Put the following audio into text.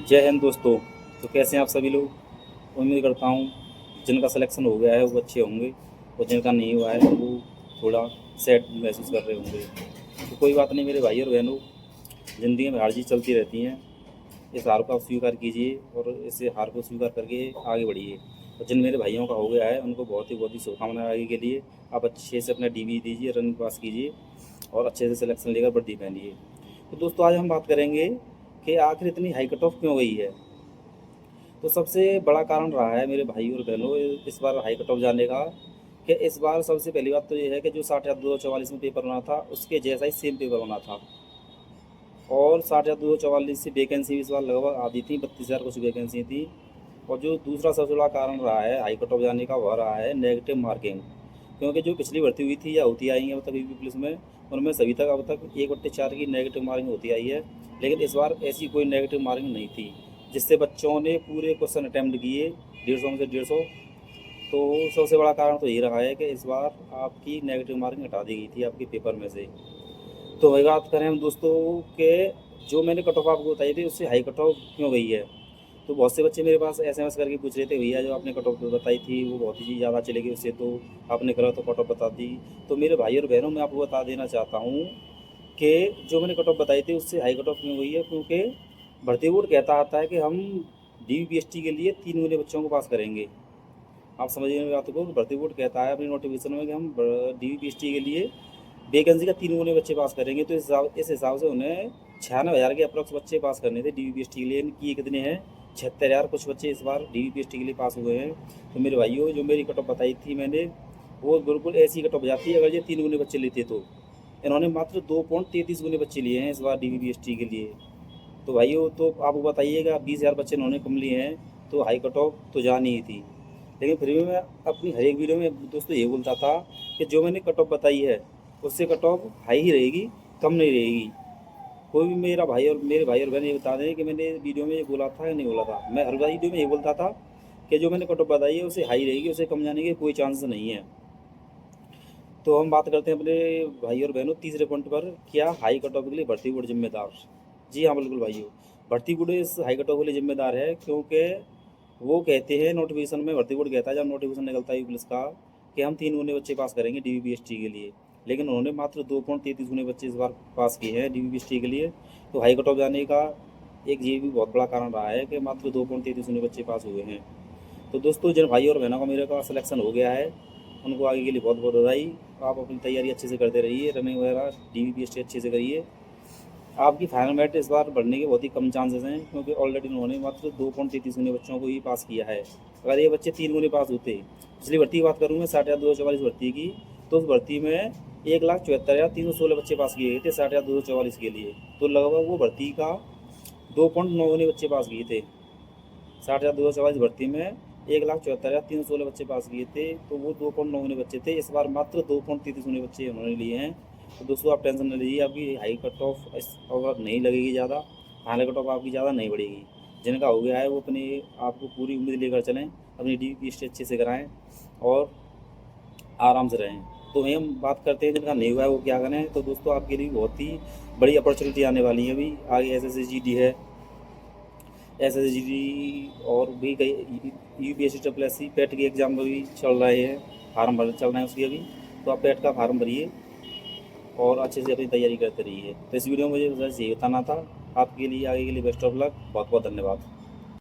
जय हिंद दोस्तों। तो कैसे हैं आप सभी लोग। उम्मीद करता हूँ जिनका सिलेक्शन हो गया है वो अच्छे होंगे और जिनका नहीं हुआ है वो थोड़ा सैड महसूस कर रहे होंगे। तो कोई बात नहीं मेरे भाई और बहनों, ज़िंदगी में हार जीत चलती रहती हैं। इस हार को आप स्वीकार कीजिए और इस हार को स्वीकार करके आगे बढ़िए। और जिन मेरे भाइयों का हो गया है उनको बहुत ही शुभकामनाएं आगे के लिए। आप अच्छे से अपना डीवी दीजिए, रनिंग पास कीजिए और अच्छे से सिलेक्शन लेकर वर्दी पहनिए। तो दोस्तों आज हम बात करेंगे कि आखिर इतनी हाई कट ऑफ क्यों गई है। तो सबसे बड़ा कारण रहा है मेरे भाई और बहनों इस बार हाई कट ऑफ जाने का, कि इस बार सबसे पहली बात तो ये है कि जो 60,244 में पेपर बना था उसके जैसा ही सेम पेपर बना था। और 60,244 से वैकेंसी भी इस बार लगभग आधी थी, 32,000 कुछ वैकेंसी थी। और जो दूसरा सबसे बड़ा कारण रहा है हाई कट ऑफ जाने का वह रहा है नेगेटिव मार्किंग। क्योंकि जो पिछली भर्ती हुई थी या होती आई है अब तक यूपी पुलिस में, उनमें सभी तक अब तक 1/4 की नेगेटिव मार्किंग होती आई है। लेकिन इस बार ऐसी कोई नेगेटिव मार्किंग नहीं थी, जिससे बच्चों ने पूरे क्वेश्चन अटैम्प्ट किए 150 में से 150। तो सबसे बड़ा कारण तो ये रहा है कि इस बार आपकी नेगेटिव मार्किंग हटा दी गई थी आपके पेपर में से। तो वही बात करें हम दोस्तों के जो मैंने कट ऑफ आपको बताई थी उससे हाई कट ऑफ क्यों गई है। तो बहुत से बच्चे मेरे पास एसएमएस करके पूछ रहे थे, भैया जो आपने कट ऑफ बताई थी वो बहुत ही ज़्यादा चलेगी, उससे तो आपने करा तो कट ऑफ बता दी। तो मेरे भाई और बहनों मैं आपको बता देना चाहता हूँ कि जो मैंने कट ऑफ बताई थी उससे हाई कट ऑफ क्यों गई है। क्योंकि भर्ती बोर्ड कहता आता है कि हम डीवीपीएसटी के लिए 3 महीने बच्चों को पास करेंगे। आप समझिए मेरी बात को, भर्ती बोर्ड कहता है अपनी नोटिफिकेशन में कि हम डीवीपीएसटी के लिए वैकेंसी का 3 गुने बच्चे पास करेंगे। तो इस हिसाब से उन्हें 96,000 के अप्रॉक्स बच्चे पास करने थे डीवीपीएसटी के लिए। इनकी कितने हैं 76,000 कुछ बच्चे इस बार डीवीपीएसटी के लिए पास हुए हैं। तो मेरे भाइयों जो मेरी कट ऑफ बताई थी मैंने वो बिल्कुल ऐसी कट ऑफ जाती है अगर ये 3 गुने बच्चे लेते। तो इन्होंने मात्र 2.33 गुने बच्चे लिए हैं इस बार डीवीपीएसटी के लिए। तो भाइयों तो आप बताइएगा 20,000 बच्चे इन्होंने कम लिए हैं तो हाई कट ऑफ तो जानी ही थी। लेकिन फिर भी मैं अपनी हर एक वीडियो में दोस्तों ये बोलता था कि जो मैंने कट ऑफ बताई है उससे कट ऑफ हाई ही रहेगी, कम नहीं रहेगी। कोई भी मेरा भाई और मेरे भाई और बहन ये बता दें कि मैंने वीडियो में ये बोला था या नहीं बोला था। मैं हर वीडियो में ये बोलता था कि जो मैंने कट ऑफ बताई है उसे हाई रहेगी, उसे कम जाने के कोई चांस नहीं है। तो हम बात करते हैं अपने भाई और बहनों तीसरे पॉइंट पर, क्या हाई कट ऑफ के लिए भर्ती बोर्ड जिम्मेदार। जी हाँ बिल्कुल भाइयों, भर्ती बोर्ड इस हाई कट ऑफ के लिए जिम्मेदार है। क्योंकि वो कहते हैं नोटिफिकेशन में, भर्ती बोर्ड कहता है जब नोटिफिकेशन निकलता है पुलिस का कि हम 3 गुने बच्चे पास करेंगे डीवीपीएसटी के लिए। लेकिन उन्होंने मात्र 2.33 गुने बच्चे इस बार पास किए हैं डीवीपीएसटी के लिए। तो हाई कट ऑफ जाने का एक ये भी बहुत बड़ा कारण रहा है कि मात्र 2.33 गुने बच्चे पास हुए हैं। तो दोस्तों जिन भाई और बहनों का मेरे का सिलेक्शन हो गया है उनको आगे के लिए बहुत बहुत बधाई। आप अपनी तैयारी अच्छे से करते रहिए, रनिंग वगैरह डीवीपीएसटी अच्छे से करिए। आपकी फाइनल मेरिट इस बार बढ़ने के बहुत ही कम चांसेस हैं, क्योंकि ऑलरेडी उन्होंने मात्र 2.33 गुने बच्चों को ही पास किया है। अगर ये बच्चे 3 गुने पास होते, पिछली भर्ती की बात करूँ मैं 60,244 भर्ती की, तो उस भर्ती में 1,74,316 बच्चे पास किए गए थे 60,244 के लिए। तो लगभग वो भर्ती का 2.9 गुने बच्चे पास किए थे। 60,244 भर्ती में 1,74,316 बच्चे पास किए थे, तो वो 2.9 गुने बच्चे थे। इस बार मात्र 2.33 गुने बच्चे उन्होंने लिए हैं। तो दोस्तों आप टेंशन न लीजिए, आपकी हाई कट ऑफ और नहीं लगेगी ज़्यादा, हाई कट ऑफ आपकी ज़्यादा नहीं बढ़ेगी। जिनका हो गया है वो अपने आपको पूरी उम्मीद लेकर चलें, अपनी डीवीपीएसटी अच्छे से कराएं और आराम से रहें। तो वही हम बात करते हैं जिनका नहीं हुआ है वो क्या करें। तो दोस्तों आपके लिए बहुत ही बड़ी अपॉर्चुनिटी आने वाली है अभी आगे। एसएससीजीडी है, एसएसजीडी और भी कई यूपीएससी ट्रिपल एससी पेट के एग्ज़ाम भी चल रहे हैं, फार्म भर चल रहे हैं उसकी अभी। तो आप पेट का फार्म भरिए और अच्छे से अपनी तैयारी करते रहिए। तो इस वीडियो में मुझे बस यही बताना था। आपके लिए आगे के लिए बेस्ट ऑफ लक, बहुत बहुत धन्यवाद।